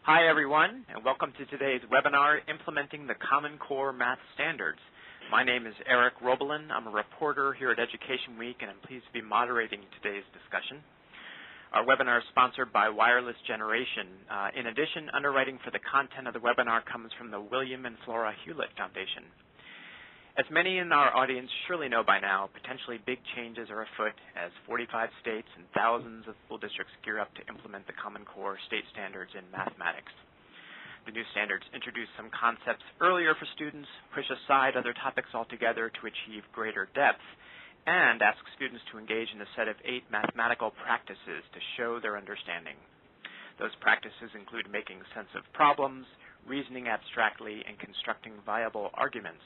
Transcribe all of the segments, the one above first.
Hi, everyone, and welcome to today's webinar, Implementing the Common Core Math Standards. My name is Eric Robelin. I'm a reporter here at Education Week, and I'm pleased to be moderating today's discussion. Our webinar is sponsored by Wireless Generation. In addition, underwriting for the content of the webinar comes from the William and Flora Hewlett Foundation. As many in our audience surely know by now, potentially big changes are afoot as 45 states and thousands of school districts gear up to implement the Common Core state standards in mathematics. The new standards introduce some concepts earlier for students, push aside other topics altogether to achieve greater depth, and ask students to engage in a set of 8 mathematical practices to show their understanding. Those practices include making sense of problems, reasoning abstractly, and constructing viable arguments.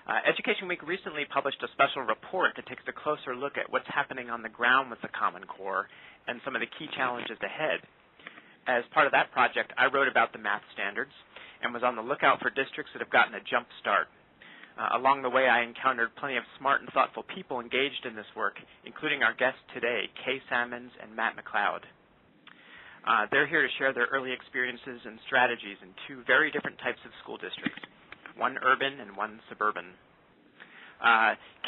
Education Week recently published a special report that takes a closer look at what's happening on the ground with the Common Core and some of the key challenges ahead. As part of that project, I wrote about the math standards and was on the lookout for districts that have gotten a jump start. Along the way, I encountered plenty of smart and thoughtful people engaged in this work, including our guests today, Kay Salmons and Matt McCloud. They're here to share their early experiences and strategies in 2 very different types of school districts, one urban and one suburban.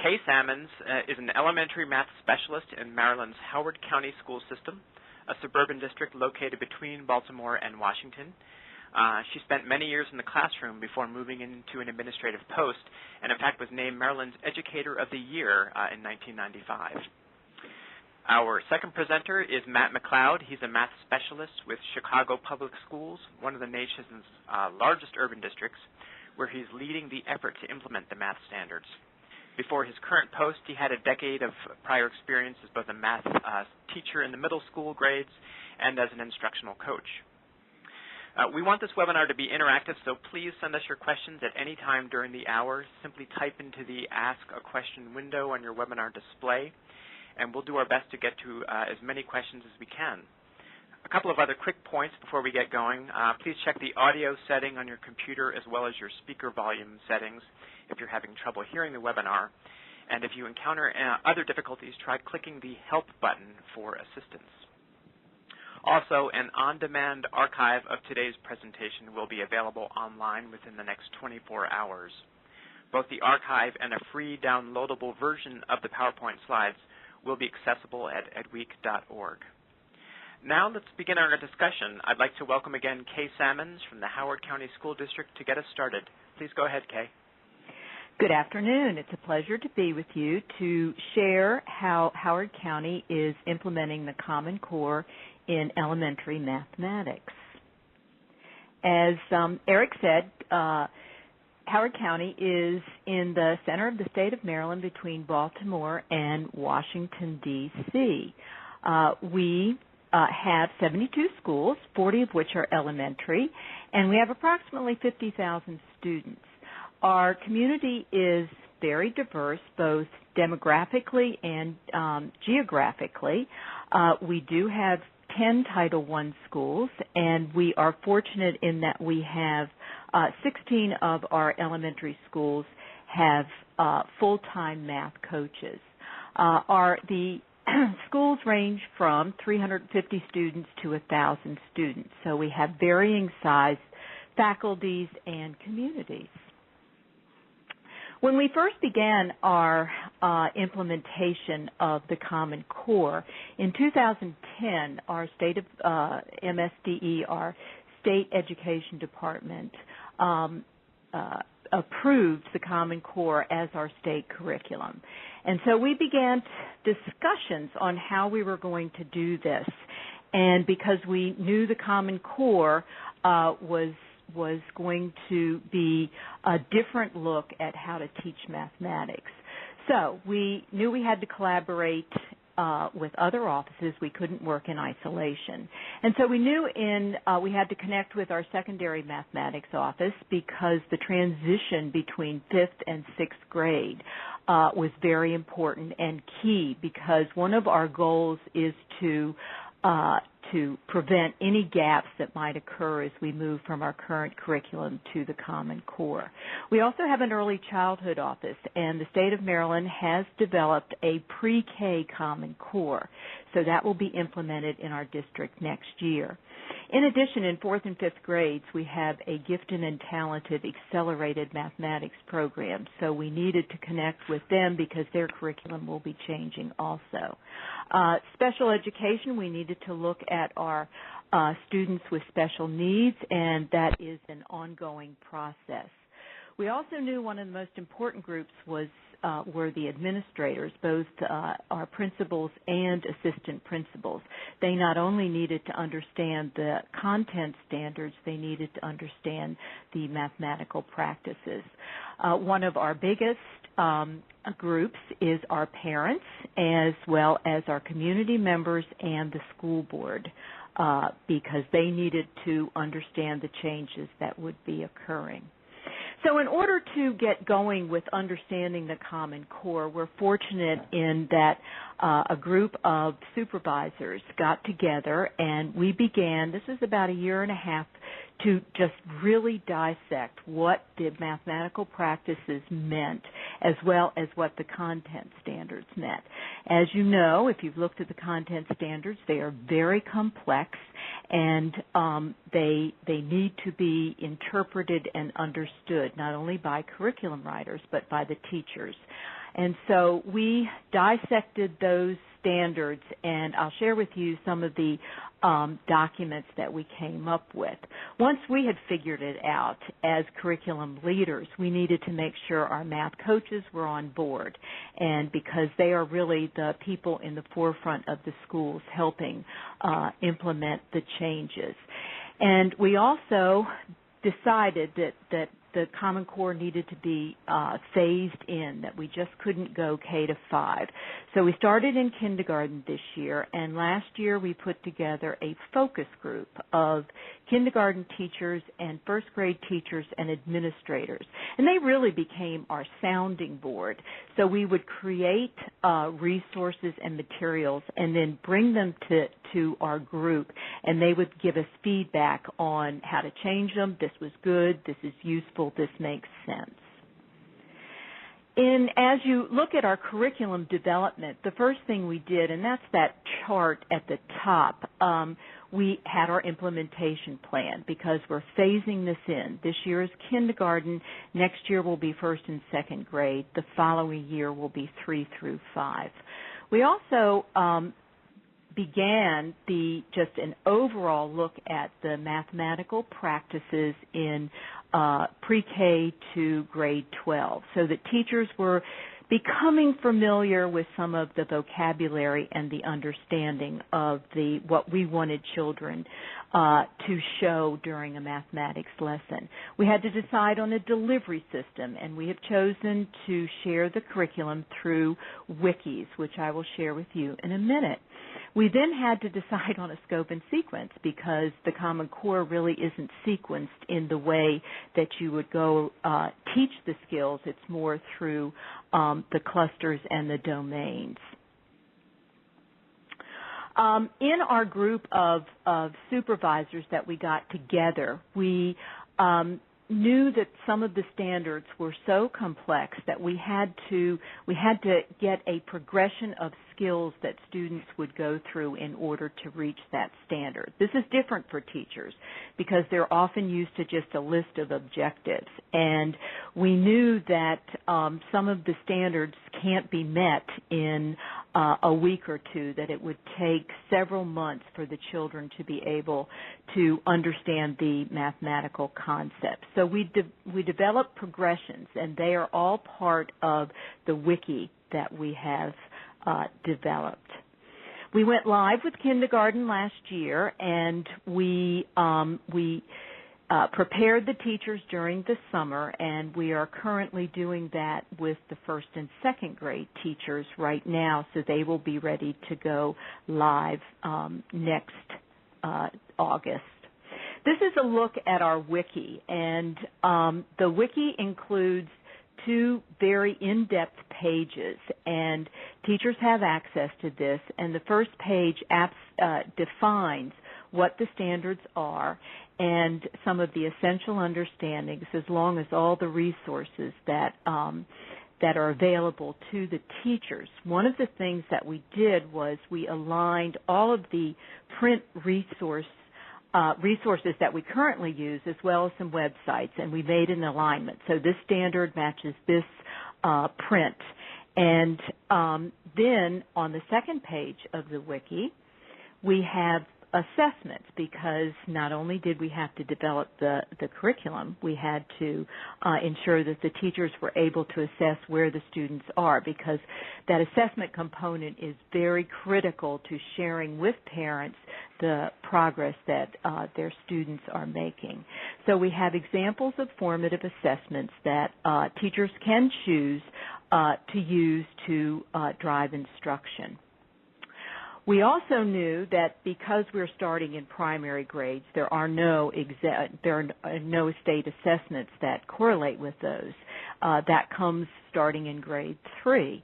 Kay Salmons is an elementary math specialist in Maryland's Howard County school system, a suburban district located between Baltimore and Washington. She spent many years in the classroom before moving into an administrative post, and in fact was named Maryland's Educator of the Year in 1995. Our second presenter is Matt McCloud. He's a math specialist with Chicago Public Schools, one of the nation's largest urban districts, where he's leading the effort to implement the math standards. Before his current post, he had a decade of prior experience as both a math teacher in the middle school grades and as an instructional coach. We want this webinar to be interactive, so please send us your questions at any time during the hour. Simply type into the Ask a Question window on your webinar display, and we'll do our best to get to as many questions as we can. A couple of other quick points before we get going. Please check the audio setting on your computer as well as your speaker volume settings if you're having trouble hearing the webinar. And if you encounter other difficulties, try clicking the Help button for assistance. Also, an on-demand archive of today's presentation will be available online within the next 24 hours. Both the archive and a free downloadable version of the PowerPoint slides will be accessible at edweek.org. Now let's begin our discussion. I'd like to welcome again Kay Salmons from the Howard County School District to get us started. Please go ahead, Kay. Good afternoon. It's a pleasure to be with you to share how Howard County is implementing the Common Core in elementary mathematics. As Eric said, Howard County is in the center of the state of Maryland between Baltimore and Washington, D.C. We have 72 schools, 40 of which are elementary, and we have approximately 50,000 students. Our community is very diverse, both demographically and geographically. We do have 10 Title I schools, and we are fortunate in that we have 16 of our elementary schools have full-time math coaches. The schools range from 350 students to 1,000 students, so we have varying size faculties and communities. When we first began our implementation of the Common Core, in 2010, our state of MSDE, our state education department, approved the Common Core as our state curriculum. And so we began discussions on how we were going to do this. And because we knew the Common Core was going to be a different look at how to teach mathematics. So we knew we had to collaborate with other offices. We couldn't work in isolation. And so we knew we had to connect with our secondary mathematics office because the transition between 5th and 6th grade was very important and key, because one of our goals is to prevent any gaps that might occur as we move from our current curriculum to the Common Core. We also have an early childhood office, and the state of Maryland has developed a pre-K Common Core, so that will be implemented in our district next year. In addition, in 4th and 5th grades, we have a gifted and talented accelerated mathematics program. So we needed to connect with them because their curriculum will be changing also. Special education, we needed to look at our students with special needs, and that is an ongoing process. We also knew one of the most important groups were the administrators, both our principals and assistant principals. They not only needed to understand the content standards, they needed to understand the mathematical practices. One of our biggest groups is our parents, as well as our community members and the school board, because they needed to understand the changes that would be occurring. So in order to get going with understanding the Common Core, we're fortunate in that a group of supervisors got together and we began, this is about a year and a half, to just really dissect what the mathematical practices meant as well as what the content standards meant. As you know, if you've looked at the content standards, they are very complex and they need to be interpreted and understood not only by curriculum writers but by the teachers. And so we dissected those standards, and I'll share with you some of the documents that we came up with. Once we had figured it out as curriculum leaders, we needed to make sure our math coaches were on board, and because they are really the people in the forefront of the schools helping implement the changes. And we also decided that the Common Core needed to be phased in, that we just couldn't go K to 5. So we started in kindergarten this year, and last year we put together a focus group of kindergarten teachers and first grade teachers and administrators. And they really became our sounding board. So we would create resources and materials and then bring them to our group, and they would give us feedback on how to change them. This was good, this is useful, this makes sense. As you look at our curriculum development, the first thing we did, and that's that chart at the top, we had our implementation plan because we're phasing this in. This year is kindergarten. Next year will be first and second grade. The following year will be 3 through 5. We also began just an overall look at the mathematical practices in pre-K to grade 12 so that teachers were becoming familiar with some of the vocabulary and the understanding of what we wanted children to show during a mathematics lesson. We had to decide on a delivery system, and we have chosen to share the curriculum through Wikis, which I will share with you in a minute. We then had to decide on a scope and sequence because the Common Core really isn't sequenced in the way that you would go teach the skills. It's more through the clusters and the domains. In our group of supervisors that we got together, we knew that some of the standards were so complex that we had to get a progression of skills that students would go through in order to reach that standard. This is different for teachers because they're often used to just a list of objectives, and we knew that some of the standards can't be met in a week or two, that it would take several months for the children to be able to understand the mathematical concepts. So we developed progressions, and they are all part of the Wiki that we have developed. We went live with kindergarten last year, and we prepared the teachers during the summer, and we are currently doing that with the first and second grade teachers right now, so they will be ready to go live next August. This is a look at our Wiki, and the Wiki includes 2 very in-depth pages, and teachers have access to this, and the first page defines what the standards are and some of the essential understandings, as long as all the resources that are available to the teachers. One of the things that we did was we aligned all of the print resource resources that we currently use as well as some websites, and we made an alignment. So this standard matches this print. And then on the second page of the Wiki, we have assessments, because not only did we have to develop the curriculum, we had to ensure that the teachers were able to assess where the students are, because that assessment component is very critical to sharing with parents the progress that their students are making. So we have examples of formative assessments that teachers can choose to use to drive instruction. We also knew that because we're starting in primary grades, there are no state assessments that correlate with those. That comes starting in grade 3.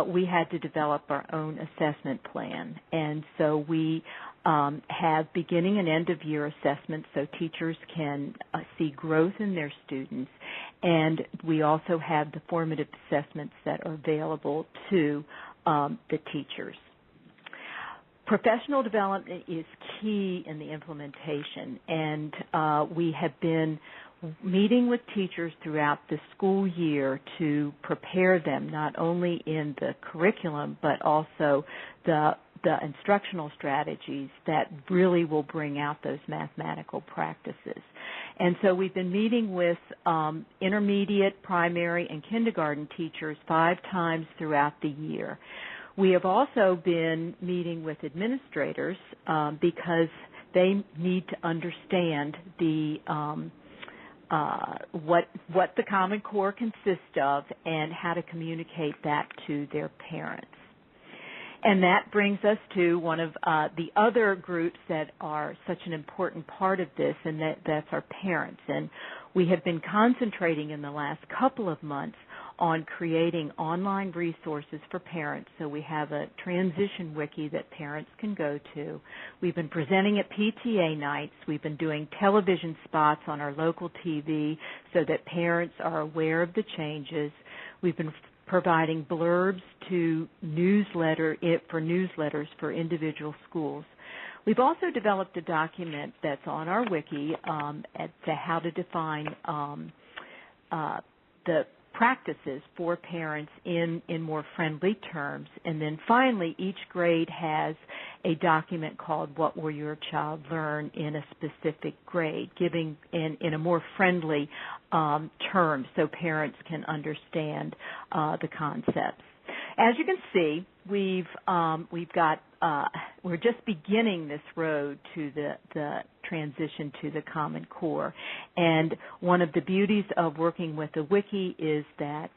We had to develop our own assessment plan, and so we have beginning and end of year assessments so teachers can see growth in their students, and we also have the formative assessments that are available to the teachers. Professional development is key in the implementation, and we have been meeting with teachers throughout the school year to prepare them not only in the curriculum but also the instructional strategies that really will bring out those mathematical practices. And so we've been meeting with intermediate, primary, and kindergarten teachers 5 times throughout the year. We have also been meeting with administrators because they need to understand the what the Common Core consists of and how to communicate that to their parents. And that brings us to one of the other groups that are such an important part of this, and that's our parents. And we have been concentrating in the last couple of months on creating online resources for parents. So we have a transition wiki that parents can go to. We've been presenting at PTA nights. We've been doing television spots on our local TV so that parents are aware of the changes. We've been providing blurbs to newsletters for individual schools. We've also developed a document that's on our wiki as to how to define the practices for parents in more friendly terms. And then finally, each grade has a document called What Will Your Child Learn in a Specific Grade, giving in a more friendly term so parents can understand the concepts. As you can see, we're just beginning this road to the transition to the Common Core. And one of the beauties of working with the Wiki is that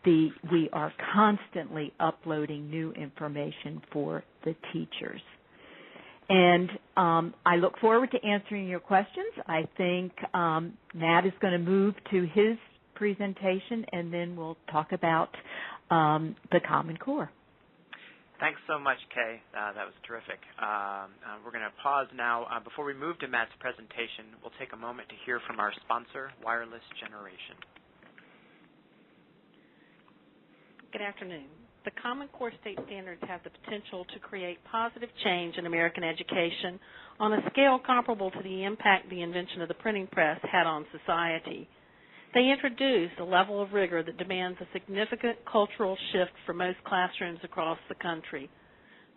we are constantly uploading new information for the teachers. And I look forward to answering your questions. I think Matt is going to move to his presentation, and then we'll talk about the Common Core. Thanks so much, Kay. That was terrific. We're going to pause now. Before we move to Matt's presentation, we'll take a moment to hear from our sponsor, Wireless Generation. Good afternoon. The Common Core state standards have the potential to create positive change in American education on a scale comparable to the impact the invention of the printing press had on society. They introduce a level of rigor that demands a significant cultural shift for most classrooms across the country.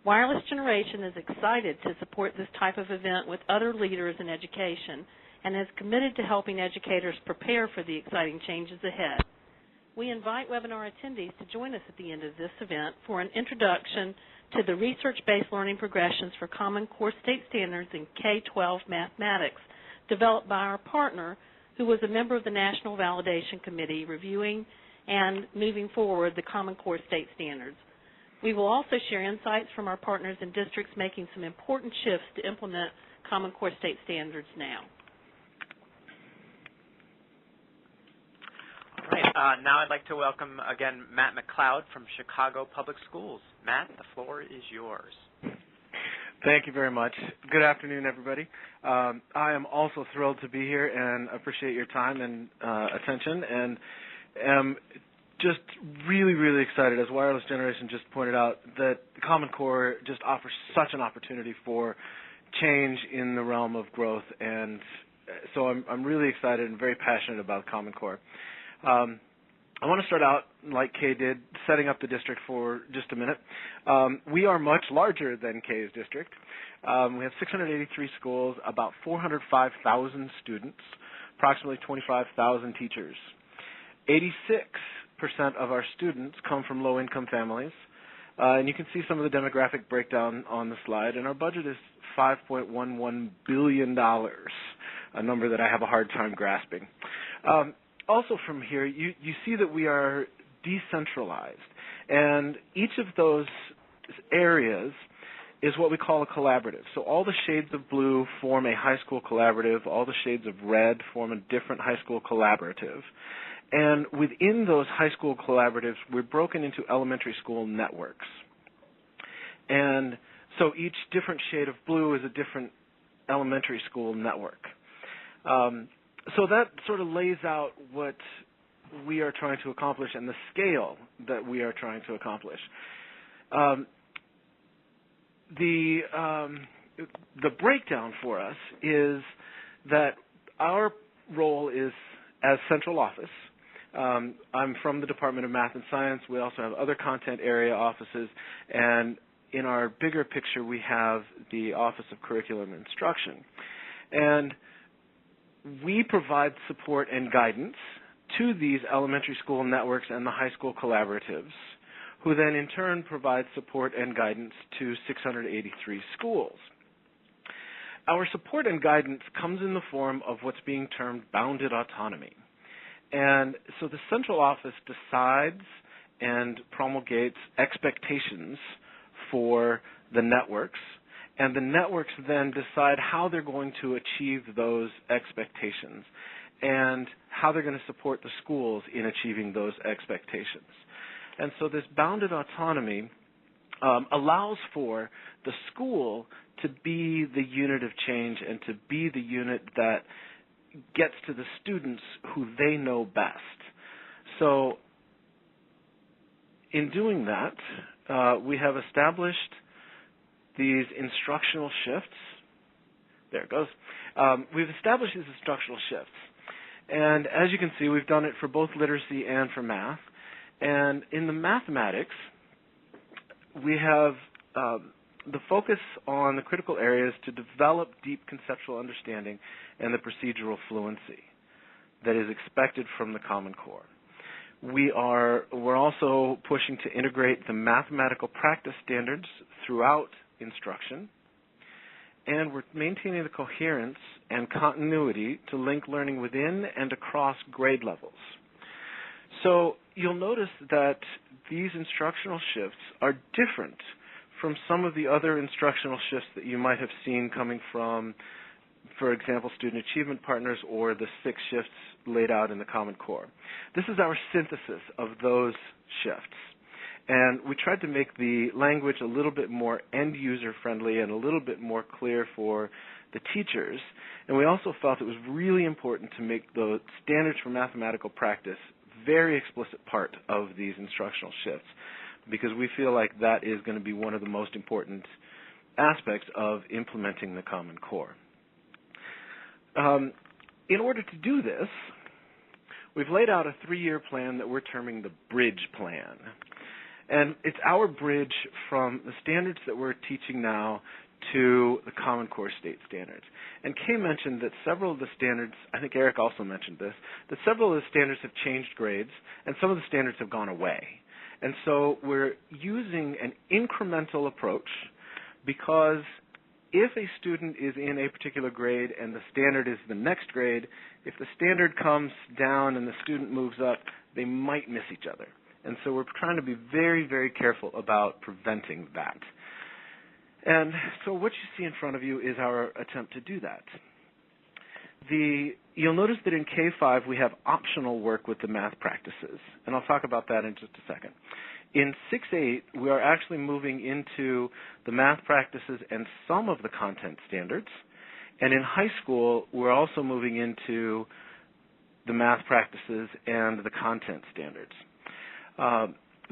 Wireless Generation is excited to support this type of event with other leaders in education and is committed to helping educators prepare for the exciting changes ahead. We invite webinar attendees to join us at the end of this event for an introduction to the research-based learning progressions for Common Core state standards in K-12 mathematics, developed by our partner, who was a member of the National Validation Committee reviewing and moving forward the Common Core state standards. We will also share insights from our partners in districts making some important shifts to implement Common Core state standards now. All right. Now I'd like to welcome again Matt McCloud from Chicago Public Schools. Matt, the floor is yours. Thank you very much. Good afternoon, everybody. I am also thrilled to be here and appreciate your time and attention, and am just really, really excited, as Wireless Generation just pointed out, that the Common Core just offers such an opportunity for change in the realm of growth, and so I'm really excited and very passionate about Common Core. I want to start out, like Kay did, setting up the district for just a minute. We are much larger than Kay's district. We have 683 schools, about 405,000 students, approximately 25,000 teachers. 86% of our students come from low-income families, and you can see some of the demographic breakdown on the slide, and our budget is $5.11 billion, a number that I have a hard time grasping. Also from here, you see that we are decentralized, and each of those areas is what we call a collaborative. So all the shades of blue form a high school collaborative, all the shades of red form a different high school collaborative. And within those high school collaboratives, we're broken into elementary school networks. And so each different shade of blue is a different elementary school network. So that sort of lays out what we are trying to accomplish and the scale that we are trying to accomplish. The breakdown for us is that our role is as central office. I'm from the Department of Math and Science. We also have other content area offices, and in our bigger picture, we have the Office of Curriculum and Instruction. And we provide support and guidance to these elementary school networks and the high school collaboratives, who then in turn provide support and guidance to 683 schools. Our support and guidance comes in the form of what's being termed bounded autonomy. And so the central office decides and promulgates expectations for the networks, and the networks then decide how they're going to achieve those expectations and how they're going to support the schools in achieving those expectations. And so this bounded autonomy allows for the school to be the unit of change and to be the unit that gets to the students who they know best. So in doing that, we have established these instructional shifts. There it goes. We've established these instructional shifts. And as you can see, we've done it for both literacy and for math. And in the mathematics, we have the focus on the critical areas to develop deep conceptual understanding and the procedural fluency that is expected from the Common Core. We're also pushing to integrate the mathematical practice standards throughout instruction, and we're maintaining the coherence and continuity to link learning within and across grade levels. So you'll notice that these instructional shifts are different from some of the other instructional shifts that you might have seen coming from, for example, student achievement partners or the 6 shifts laid out in the Common Core. This is our synthesis of those shifts. And we tried to make the language a little bit more end-user friendly and a little bit more clear for the teachers. And we also felt it was really important to make the standards for mathematical practice very explicit part of these instructional shifts, because we feel like that is going to be one of the most important aspects of implementing the Common Core. In order to do this, we've laid out a 3-year plan that we're terming the Bridge Plan. And it's our bridge from the standards that we're teaching now to the Common Core state standards. And Kay mentioned that several of the standards, I think Eric also mentioned this, that several of the standards have changed grades and some of the standards have gone away. And so we're using an incremental approach, because if a student is in a particular grade and the standard is the next grade, if the standard comes down and the student moves up, they might miss each other. And so we're trying to be very, very careful about preventing that. And so what you see in front of you is our attempt to do that. You'll notice that in K-5 we have optional work with the math practices, and I'll talk about that in just a second. In 6-8, we are actually moving into the math practices and some of the content standards, and in high school we're also moving into the math practices and the content standards.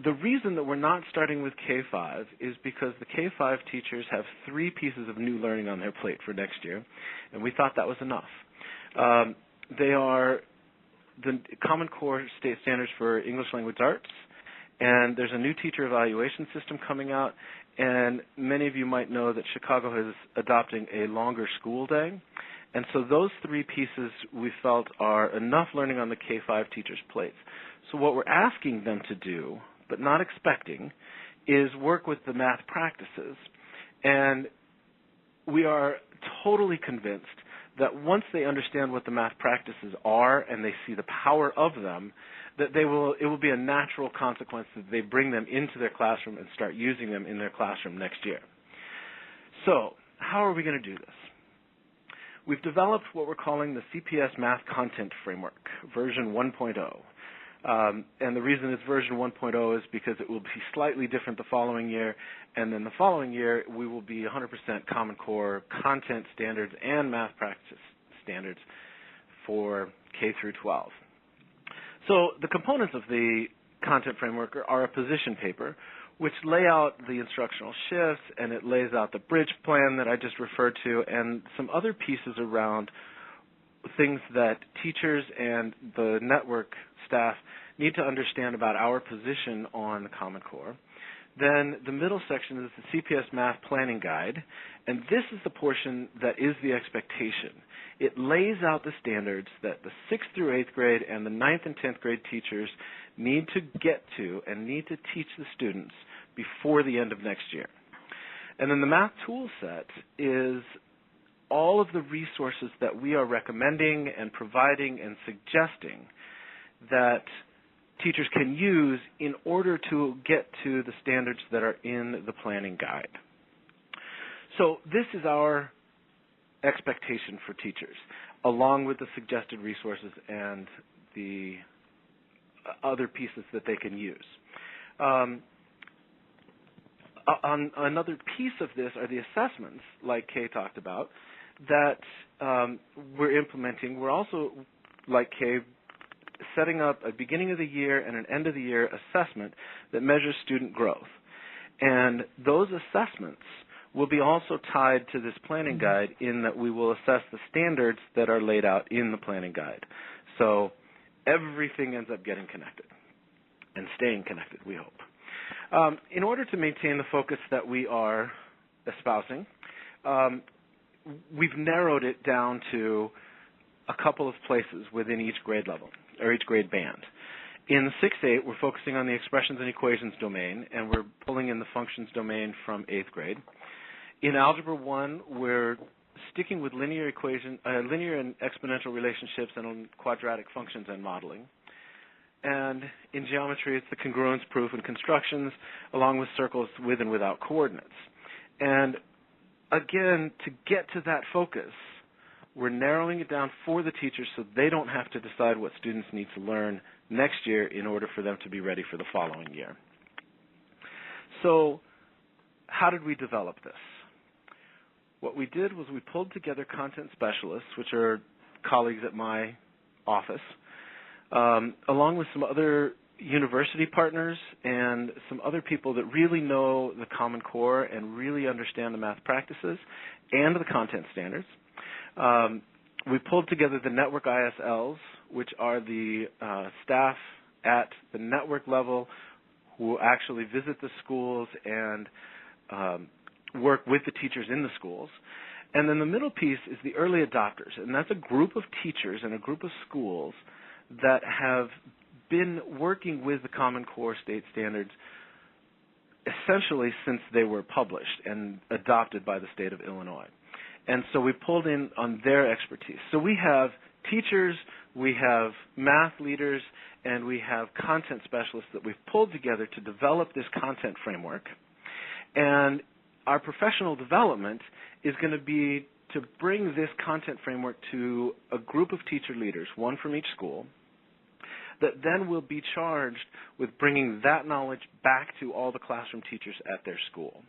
the reason that we're not starting with K-5 is because the K-5 teachers have 3 pieces of new learning on their plate for next year, and we thought that was enough. They are the Common Core state standards for English language arts, and there's a new teacher evaluation system coming out, and many of you might know that Chicago is adopting a longer school day. And so those 3 pieces we felt are enough learning on the K-5 teachers' plates. So what we're asking them to do, but not expecting, is work with the math practices. And we are totally convinced that once they understand what the math practices are and they see the power of them, that it will be a natural consequence that they bring them into their classroom and start using them in their classroom next year. So how are we going to do this? We've developed what we're calling the CPS Math Content Framework, version 1.0. And the reason it's version 1.0 is because it will be slightly different the following year, and then the following year we will be 100% Common Core content standards and math practice standards for K through 12. So the components of the content framework are a position paper, which lay out the instructional shifts, and it lays out the bridge plan that I just referred to, and some other pieces around things that teachers and the network staff need to understand about our position on the Common Core. Then the middle section is the CPS Math Planning Guide, and this is the portion that is the expectation. It lays out the standards that the 6th through 8th grade and the 9th and 10th grade teachers need to get to and need to teach the students before the end of next year. And then the math tool set is all of the resources that we are recommending and providing and suggesting that teachers can use in order to get to the standards that are in the planning guide. So this is our expectation for teachers, along with the suggested resources and the other pieces that they can use. Another piece of this are the assessments, like Kay talked about, that we're implementing. We're also, like Kay, setting up a beginning of the year and an end of the year assessment that measures student growth. And those assessments will be also tied to this planning guide in that we will assess the standards that are laid out in the planning guide. So everything ends up getting connected and staying connected, we hope. In order to maintain the focus that we are espousing, we've narrowed it down to a couple of places within each grade level, or each grade band. In 6-8, we're focusing on the expressions and equations domain, and we're pulling in the functions domain from 8th grade. In Algebra 1, we're sticking with linear and exponential relationships and quadratic functions and modeling. And in geometry, it's the congruence proof and constructions, along with circles with and without coordinates. And again, to get to that focus, we're narrowing it down for the teachers so they don't have to decide what students need to learn next year in order for them to be ready for the following year. So how did we develop this? What we did was we pulled together content specialists, which are colleagues at my office, along with some other university partners and some other people that really know the Common Core and really understand the math practices and the content standards. We pulled together the network ISLs, which are the staff at the network level who actually visit the schools and work with the teachers in the schools. And then the middle piece is the early adopters, and that's a group of teachers and a group of schools that have been working with the Common Core state standards essentially since they were published and adopted by the state of Illinois. And so we pulled in on their expertise. So we have teachers, we have math leaders, and we have content specialists that we've pulled together to develop this content framework. And our professional development is going to be to bring this content framework to a group of teacher leaders, one from each school, that then will be charged with bringing that knowledge back to all the classroom teachers at their school.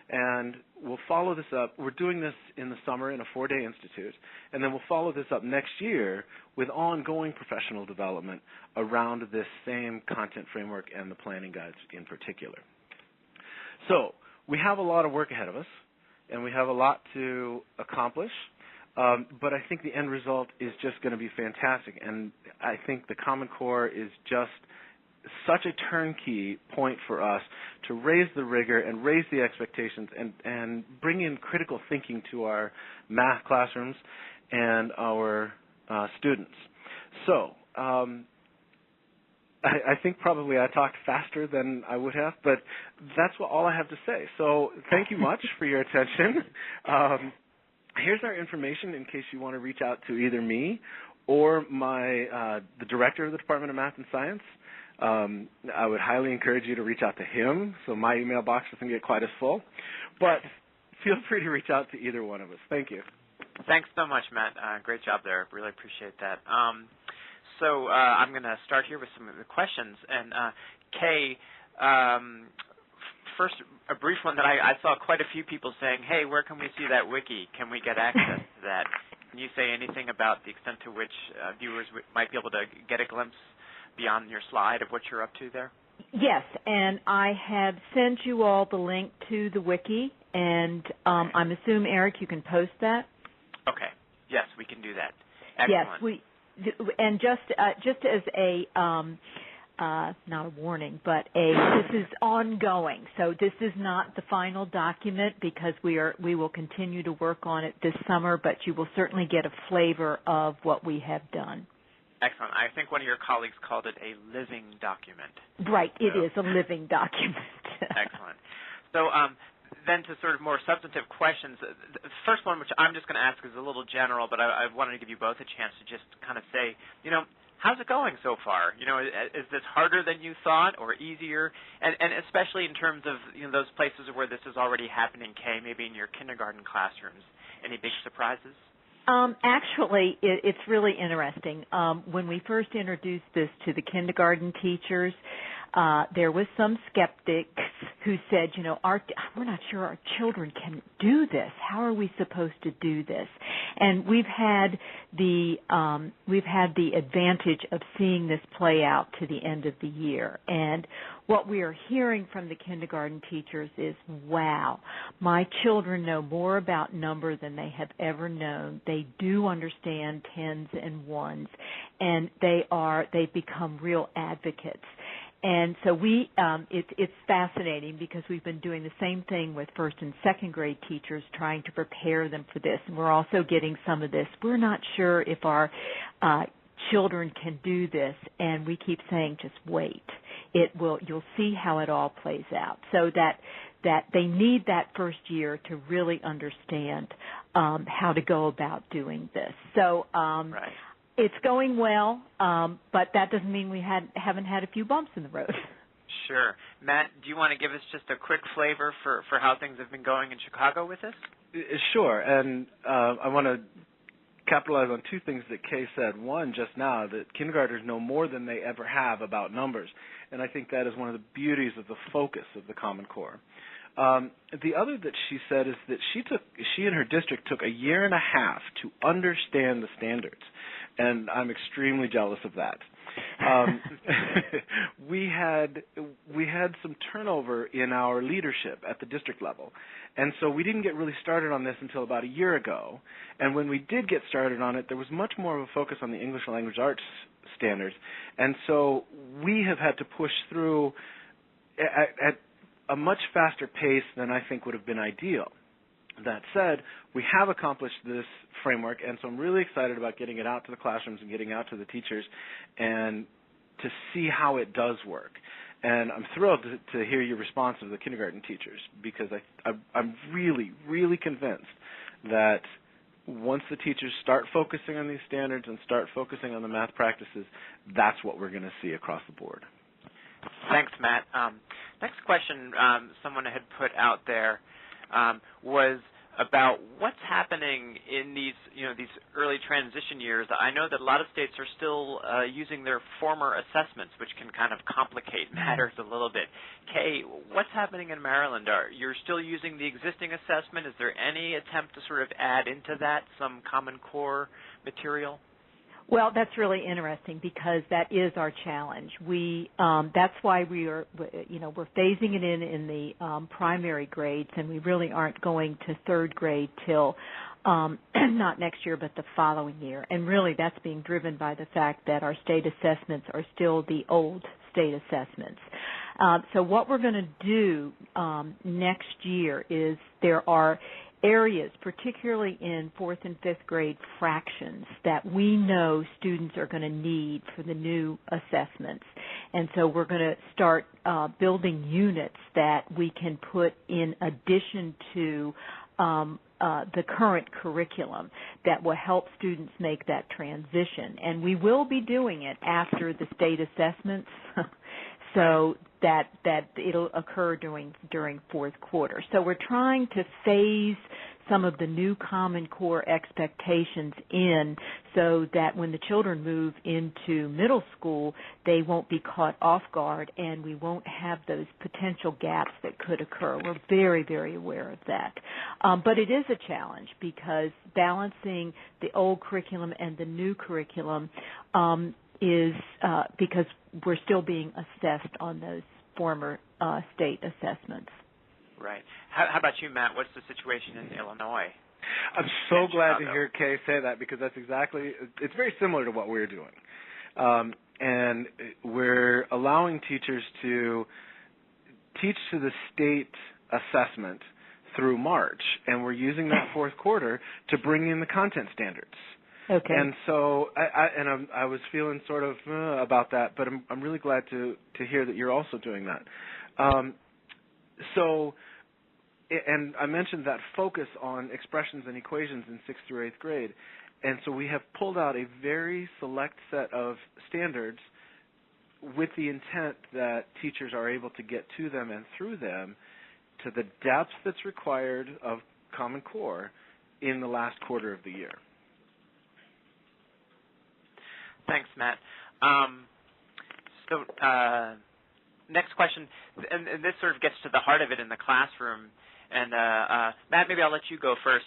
And we'll follow this up. We're doing this in the summer in a 4-day institute, and then we'll follow this up next year with ongoing professional development around this same content framework and the planning guides in particular. So we have a lot of work ahead of us, and we have a lot to accomplish, but I think the end result is just going to be fantastic, and I think the Common Core is just such a turnkey point for us to raise the rigor and raise the expectations and bring in critical thinking to our math classrooms and our students. So I think probably I talked faster than I would have, but that's all I have to say. So thank you much for your attention. Here's our information in case you want to reach out to either me or the director of the Department of Math and Science. I would highly encourage you to reach out to him so my email box doesn't get quite as full. But feel free to reach out to either one of us. Thank you. Thanks so much, Matt. Great job there. Really appreciate that. So I'm going to start here with some of the questions. And Kay, first, a brief one that I saw quite a few people saying, hey, where can we see that wiki? Can we get access to that? Can you say anything about the extent to which viewers might be able to get a glimpse beyond your slide of what you're up to there? Yes, and I have sent you all the link to the wiki, and I'm assuming, Eric, you can post that? Okay. Yes, we can do that. Excellent. Yes, and just as a not a warning, but this is ongoing. So this is not the final document because we will continue to work on it this summer, but you will certainly get a flavor of what we have done. Excellent. I think one of your colleagues called it a living document. Right. It is a living document. Excellent. So then to sort of more substantive questions, the first one, which I'm just going to ask, is a little general, but I wanted to give you both a chance to just kind of say, how's it going so far? Is this harder than you thought or easier? And especially in terms of those places where this is already happening, Kay, maybe in your kindergarten classrooms. Any big surprises? Actually, it's really interesting. When we first introduced this to the kindergarten teachers, there was some skeptics who said, we're not sure our children can do this. How are we supposed to do this? And we've had the advantage of seeing this play out to the end of the year. And what we are hearing from the kindergarten teachers is, wow, my children know more about number than they have ever known. They do understand tens and ones, and they've become real advocates. And so it's fascinating because we've been doing the same thing with first and second grade teachers, trying to prepare them for this. And we're also getting some of this. We're not sure if our children can do this, and we keep saying, just wait. You'll see how it all plays out. So that they need that first year to really understand how to go about doing this. So right. It's going well, but that doesn't mean we haven't had a few bumps in the road. Sure. Matt, do you want to give us just a quick flavor for how things have been going in Chicago with this? Sure, and I want to capitalize on two things that Kay said. One, just now, that kindergartners know more than they ever have about numbers, and I think that is one of the beauties of the focus of the Common Core. The other that she said is that she and her district took 1.5 years to understand the standards, and I'm extremely jealous of that. We had some turnover in our leadership at the district level, and so we didn't get really started on this until about 1 year ago. And when we did get started on it, there was much more of a focus on the English language arts standards, and so we have had to push through at a much faster pace than I think would have been ideal. That said, we have accomplished this framework, and so I'm really excited about getting it out to the classrooms and getting out to the teachers and to see how it does work. And I'm thrilled to hear your response of the kindergarten teachers, because I'm really, really convinced that once the teachers start focusing on these standards and start focusing on the math practices, that's what we're going to see across the board. Thanks, Matt. Next question someone had put out there was about what's happening in these early transition years. I know that a lot of states are still using their former assessments, which can kind of complicate matters a little bit. Kay, what's happening in Maryland? You're still using the existing assessment? Is there any attempt to sort of add into that some Common Core material? Well, that's really interesting because that is our challenge. That's why we're phasing it in the primary grades, and we really aren't going to third grade till not next year, but the following year. And really, that's being driven by the fact that our state assessments are still the old state assessments. So what we're going to do next year is there are areas, particularly in 4th and 5th grade fractions, that we know students are going to need for the new assessments. And so we're going to start building units that we can put in addition to the current curriculum that will help students make that transition. And we will be doing it after the state assessments. So that it'll occur during fourth quarter. So we're trying to phase some of the new Common Core expectations in so that when the children move into middle school, they won't be caught off guard and we won't have those potential gaps that could occur. We're very, very aware of that. But it is a challenge because balancing the old curriculum and the new curriculum is because we're still being assessed on those former state assessments. Right. How about you, Matt? What's the situation in Illinois? I'm so glad to hear Kay say that because that's it's very similar to what we're doing. And we're allowing teachers to teach to the state assessment through March, and we're using that fourth quarter to bring in the content standards. Okay. And so I was feeling sort of about that, but I'm really glad to hear that you're also doing that. And I mentioned that focus on expressions and equations in 6th through 8th grade. And so we have pulled out a very select set of standards with the intent that teachers are able to get to them and through them to the depth that's required of Common Core in the last quarter of the year. Thanks, Matt. Next question, and this sort of gets to the heart of it in the classroom. And Matt, maybe I'll let you go first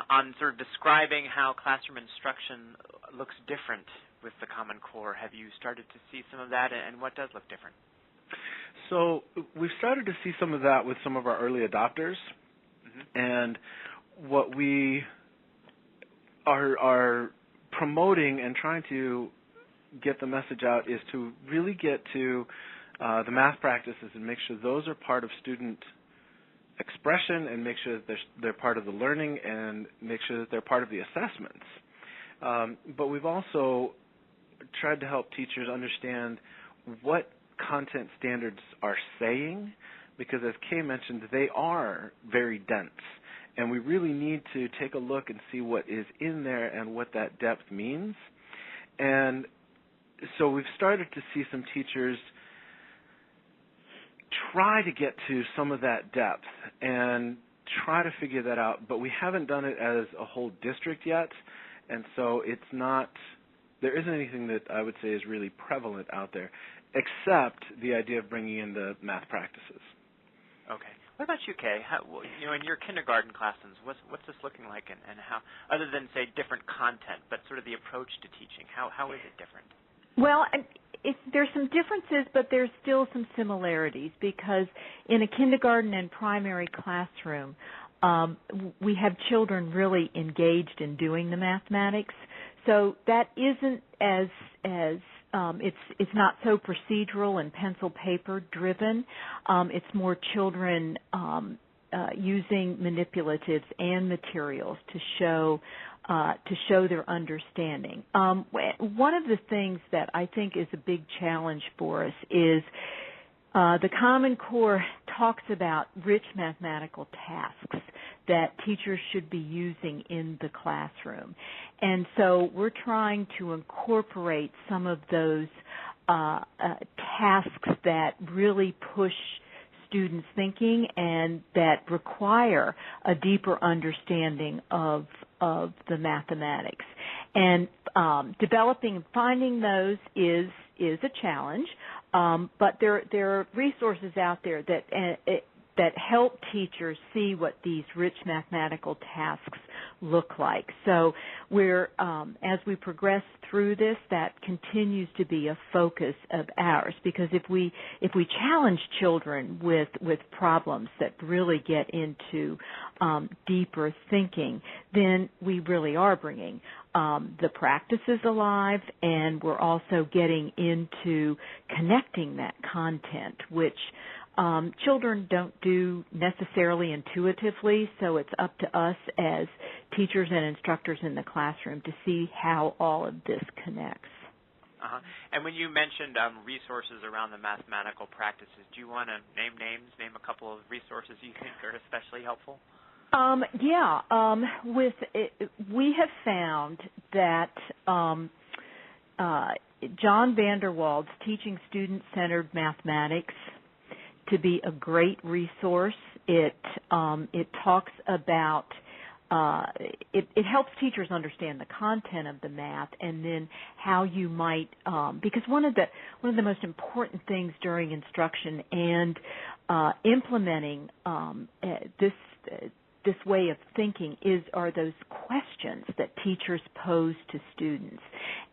on sort of describing how classroom instruction looks different with the Common Core. Have you started to see some of that, and what does look different? So we've started to see some of that with some of our early adopters. Mm-hmm. And what we are promoting and trying to get the message out is to really get to the math practices and make sure those are part of student expression and make sure that they're part of the learning and make sure that they're part of the assessments. But we've also tried to help teachers understand what content standards are saying because, as Kay mentioned, they are very dense. And we really need to take a look and see what is in there and what that depth means. And so we've started to see some teachers try to get to some of that depth and try to figure that out, but we haven't done it as a whole district yet, and so there isn't anything that I would say is really prevalent out there, except the idea of bringing in the math practices. Okay. What about you, Kay? In your kindergarten classrooms, what's this looking like, and how, other than, say, different content, but sort of the approach to teaching, how is it different? Well, there's some differences, but there's still some similarities because in a kindergarten and primary classroom, we have children really engaged in doing the mathematics. So that isn't as it's not so procedural and pencil paper driven. It's more children using manipulatives and materials to show their understanding. One of the things that I think is a big challenge for us is the Common Core talks about rich mathematical tasks that teachers should be using in the classroom. And so we're trying to incorporate some of those tasks that really push students' thinking and that require a deeper understanding of the mathematics. And developing and finding those is a challenge, but there are resources out there that help teachers see what these rich mathematical tasks look like. So we're, as we progress through this, that continues to be a focus of ours, because if we challenge children with problems that really get into deeper thinking, then we really are bringing the practices alive, and we're also getting into connecting that content, which children don't do necessarily intuitively, so it's up to us as teachers and instructors in the classroom to see how all of this connects. And when you mentioned resources around the mathematical practices, do you want to name names, name a couple of resources you think are especially helpful? We have found that John Vanderwald's Teaching Student-Centered Mathematics to be a great resource. It talks about it helps teachers understand the content of the math, and then how you might because one of the most important things during instruction and implementing this way of thinking are those questions that teachers pose to students.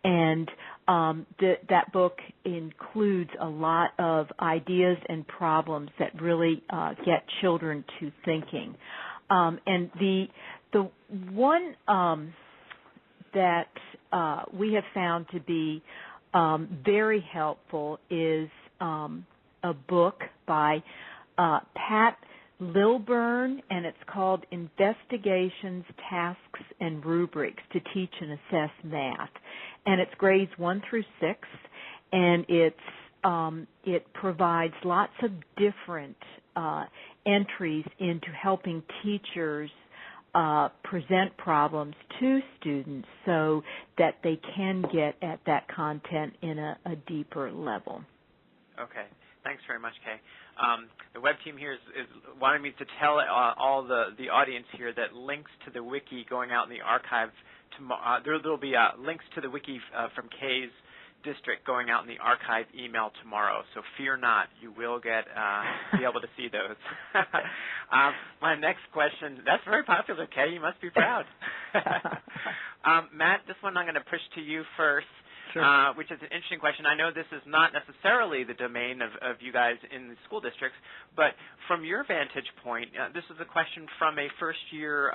And that book includes a lot of ideas and problems that really get children to thinking. And the one that we have found to be very helpful is a book by Pat Lilburn, and it's called Investigations, Tasks, and Rubrics to Teach and Assess Math. And it's grades 1 through 6, and it provides lots of different entries into helping teachers present problems to students so that they can get at that content in a deeper level. Okay. Thanks very much, Kay. The web team here is wanting me to tell all the audience here that links to the wiki going out in the archive tomorrow. There will be links to the wiki from Kay's district going out in the archive email tomorrow. So fear not, you will be able to see those. My next question, that's very popular, Kay. You must be proud. Matt, this one I'm going to push to you first. Sure. Which is an interesting question. I know this is not necessarily the domain of you guys in the school districts, but from your vantage point, this is a question from a first-year,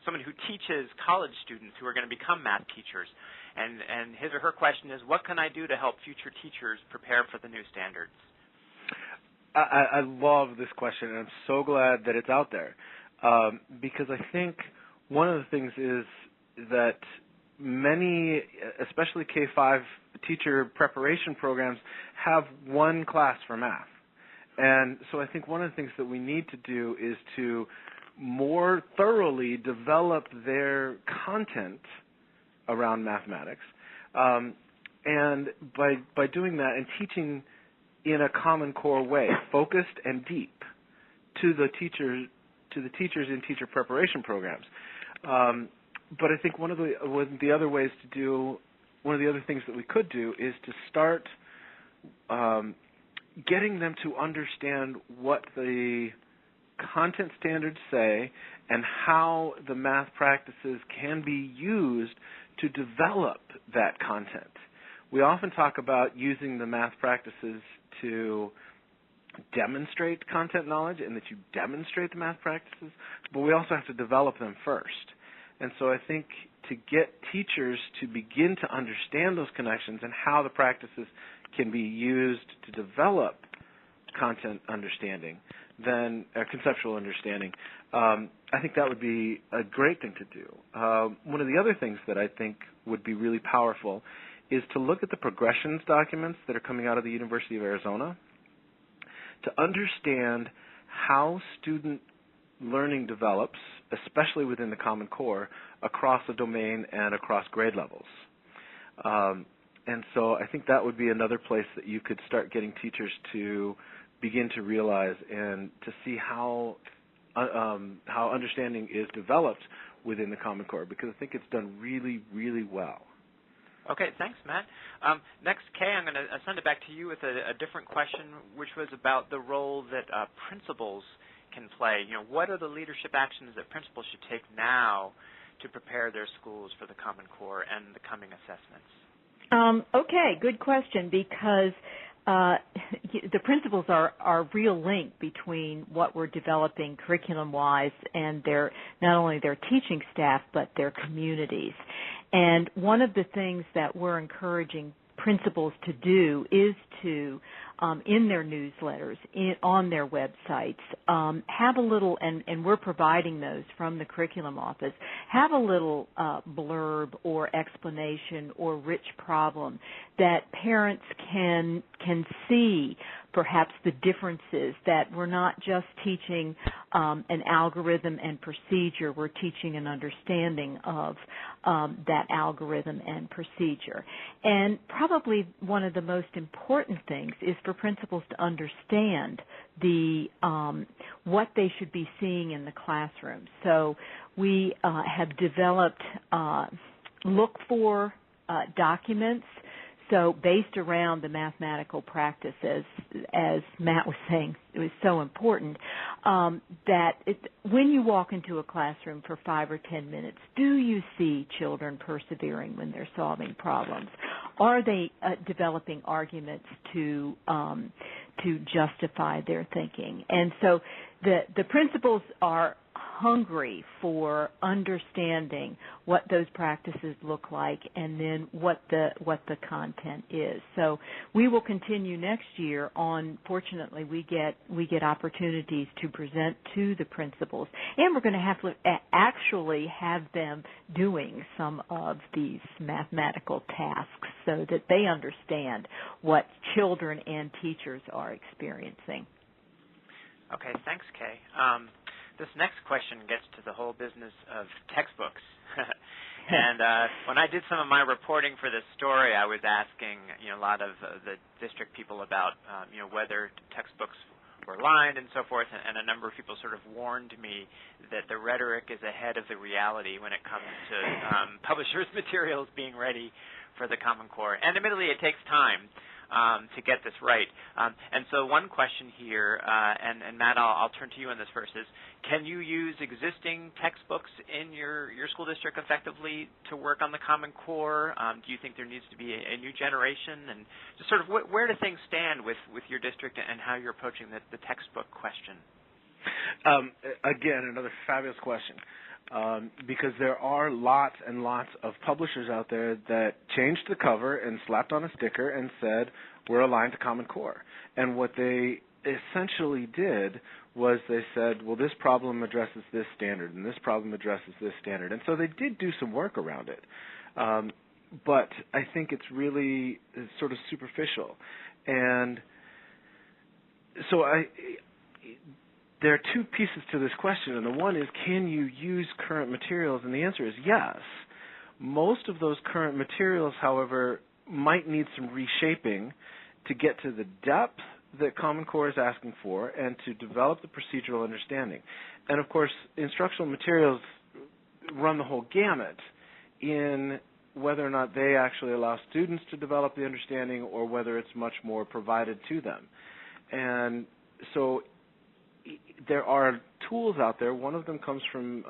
someone who teaches college students who are going to become math teachers. And his or her question is, what can I do to help future teachers prepare for the new standards? I love this question, and I'm so glad that it's out there, because I think one of the things is that many, especially K-5 teacher preparation programs, have one class for math. And so I think one of the things that we need to do is to more thoroughly develop their content around mathematics. And by doing that and teaching in a Common Core way, focused and deep, to the teachers in teacher preparation programs. But I think one of the other ways to do, one of the other things that we could do is to start getting them to understand what the content standards say and how the math practices can be used to develop that content. We often talk about using the math practices to demonstrate content knowledge and that you demonstrate the math practices, but we also have to develop them first. And so I think to get teachers to begin to understand those connections and how the practices can be used to develop content understanding, then conceptual understanding, I think that would be a great thing to do. One of the other things that I think would be really powerful is to look at the progressions documents that are coming out of the University of Arizona to understand how student learning develops, especially within the Common Core, across a domain and across grade levels. And so I think that would be another place that you could start getting teachers to begin to realize and to see how understanding is developed within the Common Core, because I think it's done really, really well. Okay, thanks, Matt. Next, Kay, I'm going to send it back to you with a different question, which was about the role that principals can play. What are the leadership actions that principals should take now to prepare their schools for the Common Core and the coming assessments? Okay, good question, because the principals are a real link between what we're developing curriculum-wise and not only their teaching staff, but their communities. And one of the things that we're encouraging principals to do is to, in their newsletters, on their websites, have a little, and we're providing those from the curriculum office, have a little blurb or explanation or rich problem that parents can see perhaps the differences, that we're not just teaching an algorithm and procedure, we're teaching an understanding of that algorithm and procedure. And probably one of the most important things is for principals to understand what they should be seeing in the classroom. So we have developed look for documents. So based around the mathematical practices, as Matt was saying, it was so important that when you walk into a classroom for 5 or 10 minutes, do you see children persevering when they're solving problems? Are they developing arguments to justify their thinking? And so the principals are hungry for understanding what those practices look like and then what the content is. So we will continue next year on, fortunately, we get opportunities to present to the principals, and we're going to have to actually have them doing some of these mathematical tasks so that they understand what children and teachers are experiencing. Okay, thanks, Kay. This next question gets to the whole business of textbooks. And when I did some of my reporting for this story, I was asking a lot of the district people about whether textbooks were lined and so forth, and a number of people sort of warned me that the rhetoric is ahead of the reality when it comes to publishers' materials being ready for the Common Core. And admittedly, it takes time to get this right. And so one question here, and Matt, I'll turn to you on this first, is can you use existing textbooks in your school district effectively to work on the Common Core? Do you think there needs to be a new generation? And just sort of where do things stand with your district and how you're approaching the textbook question? Again, another fabulous question. Because there are lots and lots of publishers out there that changed the cover and slapped on a sticker and said, we're aligned to Common Core. And what they essentially did was they said, well, this problem addresses this standard, and this problem addresses this standard. And so they did do some work around it. But I think it's really sort of superficial. And so there are two pieces to this question, and the one is, can you use current materials? And the answer is yes. Most of those current materials, however, might need some reshaping to get to the depth that Common Core is asking for and to develop the procedural understanding. And, of course, instructional materials run the whole gamut in whether or not they actually allow students to develop the understanding or whether it's much more provided to them. And so there are tools out there. One of them comes from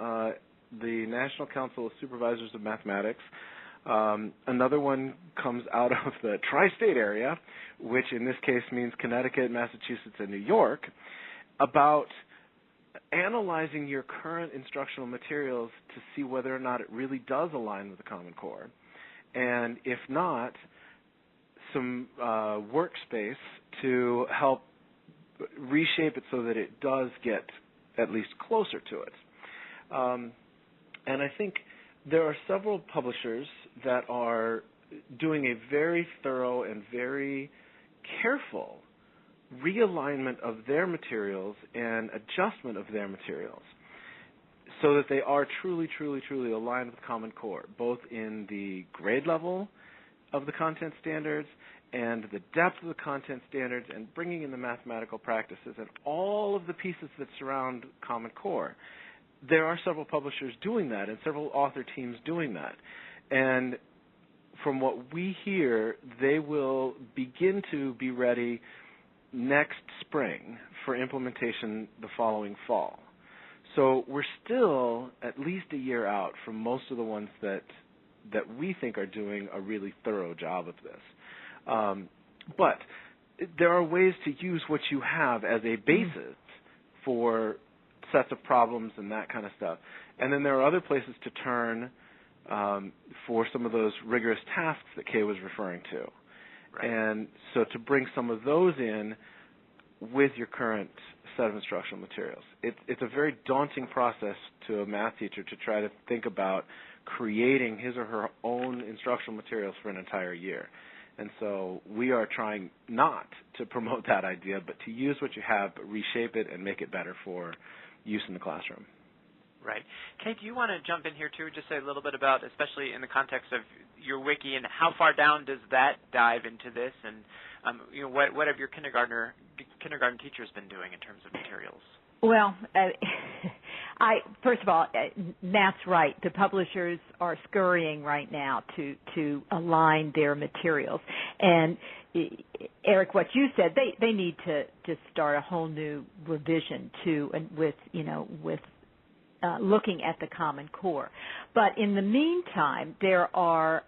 the National Council of Supervisors of Mathematics. Another one comes out of the tri-state area, which in this case means Connecticut, Massachusetts, and New York, about analyzing your current instructional materials to see whether or not it really does align with the Common Core. And if not, some workspace to help reshape it so that it does get at least closer to it. And I think there are several publishers that are doing a very thorough and very careful realignment of their materials and adjustment of their materials so that they are truly, truly, truly aligned with Common Core, both in the grade level of the content standards and the depth of the content standards and bringing in the mathematical practices and all of the pieces that surround Common Core. There are several publishers doing that and several author teams doing that. And from what we hear, they will begin to be ready next spring for implementation the following fall. So we're still at least a year out from most of the ones that we think are doing a really thorough job of this. But there are ways to use what you have as a basis for sets of problems and that kind of stuff. And then there are other places to turn for some of those rigorous tasks that Kay was referring to. Right. And so to bring some of those in with your current set of instructional materials. It's a very daunting process to a math teacher to try to think about creating his or her own instructional materials for an entire year. And so we are trying not to promote that idea, but to use what you have, but reshape it and make it better for use in the classroom. Right. Kate, do you want to jump in here too, just say a little bit about, especially in the context of your wiki, and how far down does that dive into this, and what have your kindergarten teachers been doing in terms of materials? Well, first of all, Matt's right. The publishers are scurrying right now to align their materials. And Eric, what you said, they need to just start a whole new revision too, and with looking at the Common Core. But in the meantime, there are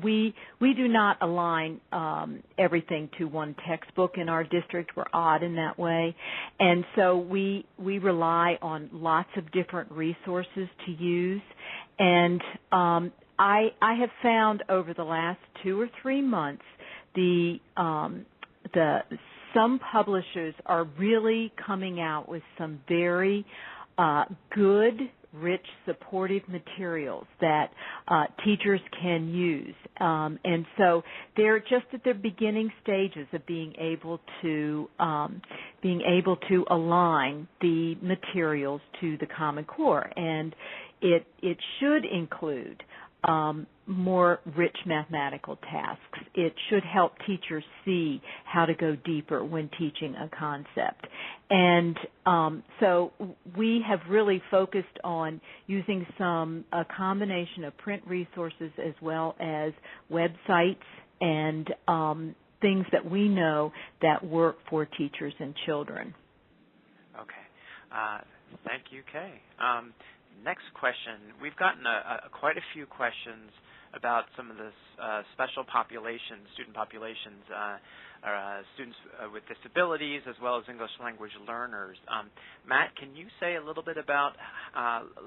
we do not align everything to one textbook in our district. We're odd in that way, and so we rely on lots of different resources to use. And I have found over the last 2 or 3 months some publishers are really coming out with some very good, rich, supportive materials that teachers can use. And so they're just at the beginning stages of being able to align the materials to the Common Core. And it should include more rich mathematical tasks. It should help teachers see how to go deeper when teaching a concept. And so we have really focused on using a combination of print resources as well as websites and things that we know that work for teachers and children. Okay. Thank you, Kay. Next question. We've gotten quite a few questions about some of the special populations, student populations, students with disabilities as well as English language learners. Matt, can you say a little bit about,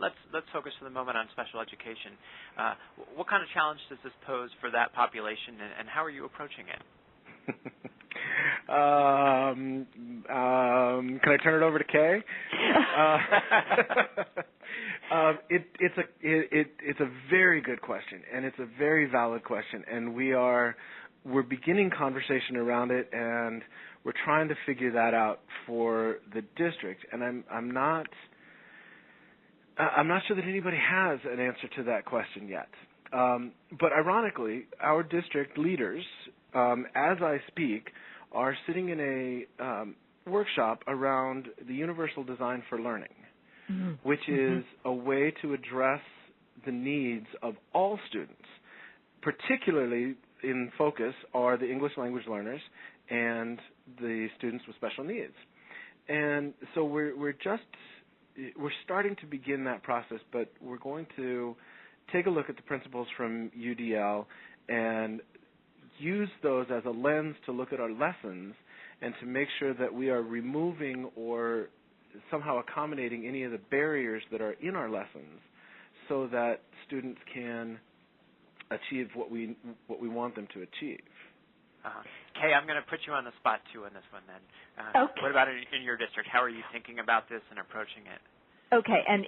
let's focus for the moment on special education. What kind of challenge does this pose for that population, and how are you approaching it? Can I turn it over to Kay? It's a very good question, and it's a very valid question, and we're beginning conversation around it, and we're trying to figure that out for the district. And I'm not sure that anybody has an answer to that question yet. But ironically, our district leaders, as I speak, are sitting in a workshop around the universal design for learning, which is a way to address the needs of all students. Particularly in focus are the English language learners and the students with special needs. And so we're starting to begin that process, but we're going to take a look at the principles from UDL and use those as a lens to look at our lessons and to make sure that we are removing or somehow accommodating any of the barriers that are in our lessons so that students can achieve what we want them to achieve. Kay, I'm going to put you on the spot too on this one then. Okay. What about in your district? How are you thinking about this and approaching it? Okay, and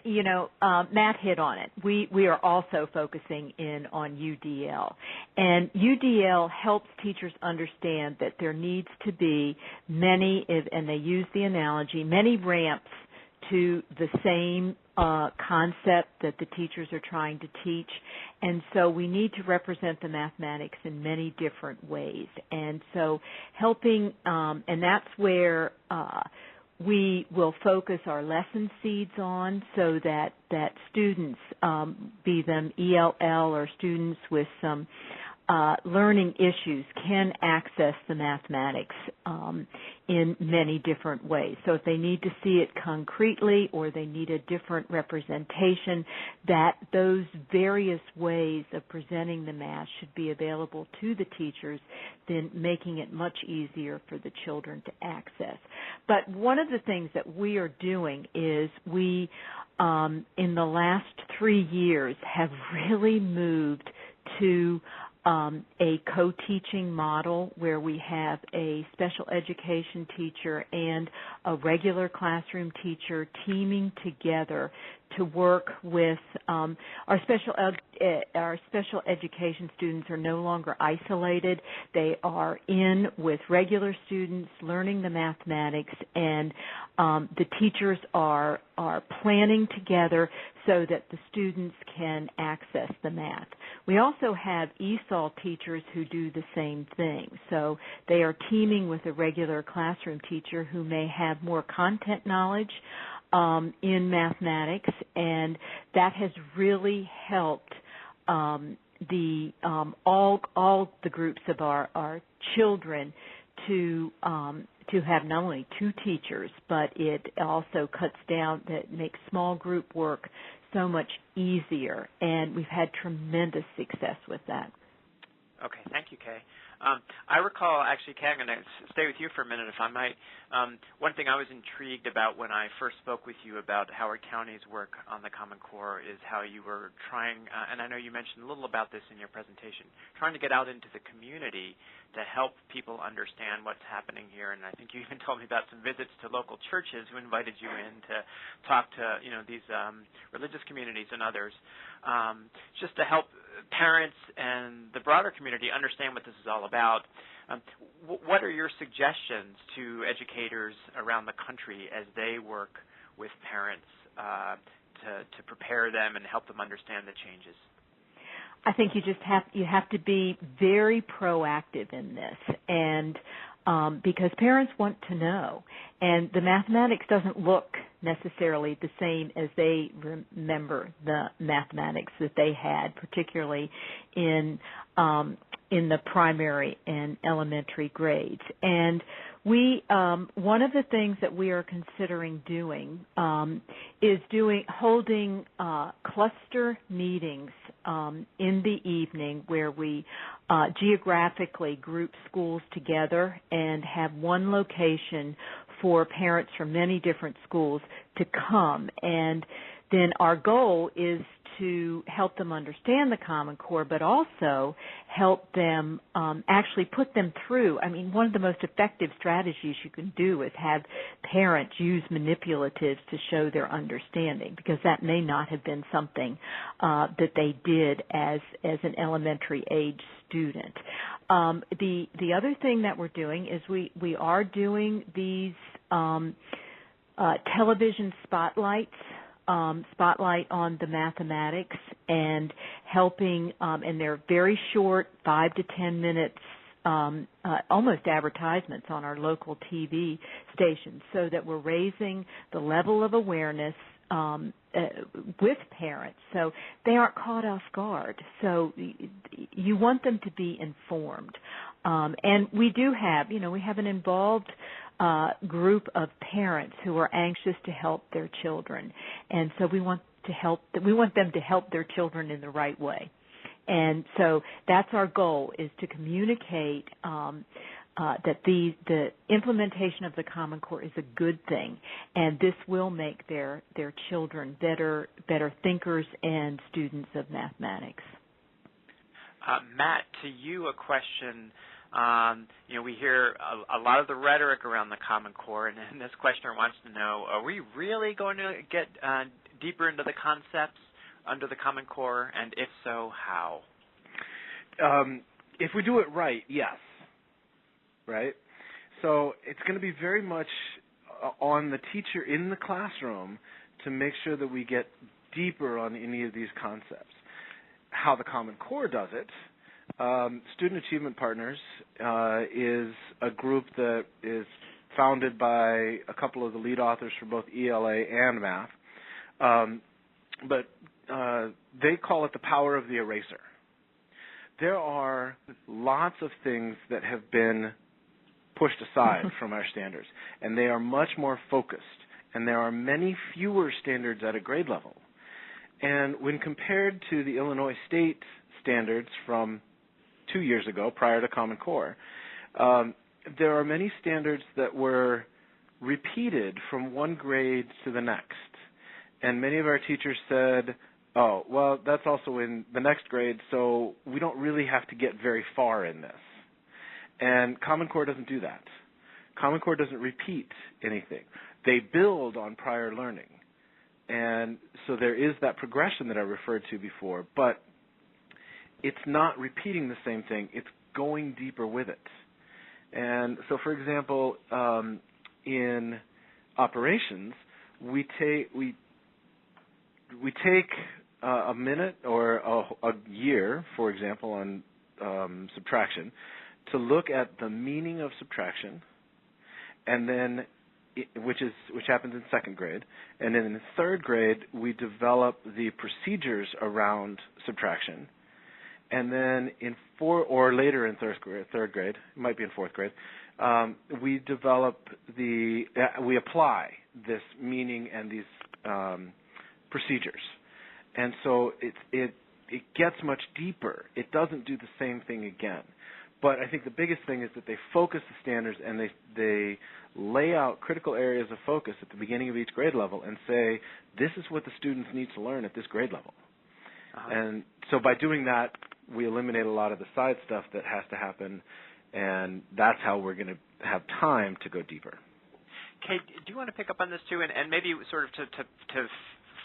Matt hit on it. We are also focusing in on UDL, and UDL helps teachers understand that there needs to be many, and they use the analogy, many ramps to the same concept that the teachers are trying to teach, and so we need to represent the mathematics in many different ways. And so helping, and that's where we will focus our lesson seeds on, so that students, be them ELL or students with some learning issues, can access the mathematics in many different ways. So if they need to see it concretely or they need a different representation, that those various ways of presenting the math should be available to the teachers, then making it much easier for the children to access. But one of the things that we are doing is we, in the last 3 years, have really moved to a co-teaching model where we have a special education teacher and a regular classroom teacher teaming together to work with our special education students are no longer isolated. They are in with regular students learning the mathematics, and the teachers are planning together so that the students can access the math. We also have ESOL teachers who do the same thing. So they are teaming with a regular classroom teacher who may have more content knowledge in mathematics, and that has really helped all the groups of our children to have not only 2 teachers, but it also cuts down, that makes small group work so much easier, and we've had tremendous success with that. Okay, thank you, Kay. I recall, actually, Kay, I'm going to stay with you for a minute, if I might. One thing I was intrigued about when I first spoke with you about Howard County's work on the Common Core is how you were trying, and I know you mentioned a little about this in your presentation, trying to get out into the community to help people understand what's happening here. And I think you even told me about some visits to local churches who invited you in to talk to, these religious communities and others, just to help parents and the broader community understand what this is all about. What are your suggestions to educators around the country as they work with parents to prepare them and help them understand the changes? I think you have to be very proactive in this, and because parents want to know, and the mathematics doesn't look necessarily the same as they remember the mathematics that they had, particularly in the primary and elementary grades. And we, one of the things that we are considering doing is holding cluster meetings in the evening where we geographically group schools together and have one location for parents from many different schools to come. And then our goal is to help them understand the Common Core, but also help them actually put them through. I mean, one of the most effective strategies you can do is have parents use manipulatives to show their understanding, because that may not have been something that they did as an elementary age student. The other thing that we're doing is we are doing these television spotlights, spotlight on the mathematics, and helping, and they're very short, 5 to 10 minutes, almost advertisements on our local TV stations, so that we're raising the level of awareness with parents, so they aren't caught off guard. So you want them to be informed. And we do have, we have an involved group of parents who are anxious to help their children, and so we want them to help their children in the right way. And so that's our goal, is to communicate that the implementation of the Common Core is a good thing, and this will make their children better thinkers and students of mathematics. Matt, to you a question. We hear a lot of the rhetoric around the Common Core, and this questioner wants to know, are we really going to get deeper into the concepts under the Common Core, and if so, how? If we do it right, yes. Right? So it's going to be very much on the teacher in the classroom to make sure that we get deeper on any of these concepts. How the Common Core does it, Student Achievement Partners is a group that is founded by a couple of the lead authors for both ELA and math, but they call it the power of the eraser. There are lots of things that have been pushed aside from our standards, and they are much more focused, and there are many fewer standards at a grade level. And when compared to the Illinois State standards from 2 years ago, prior to Common Core, there are many standards that were repeated from one grade to the next. And many of our teachers said, oh, well, that's also in the next grade, so we don't really have to get very far in this. And Common Core doesn't do that. Common Core doesn't repeat anything. They build on prior learning. And so there is that progression that I referred to before, but it's not repeating the same thing. It's going deeper with it. And so, for example, in operations, we take a minute or a year, for example, on subtraction, to look at the meaning of subtraction, and then which happens in second grade, and then in the third grade we develop the procedures around subtraction, and then in later in third grade, it might be in fourth grade, we apply this meaning and these procedures, and so it gets much deeper. It doesn't do the same thing again. But I think the biggest thing is that they focus the standards and they lay out critical areas of focus at the beginning of each grade level and say, this is what the students need to learn at this grade level. And so by doing that, we eliminate a lot of the side stuff that has to happen, and that's how we're going to have time to go deeper. Kate, do you want to pick up on this too, and maybe sort of to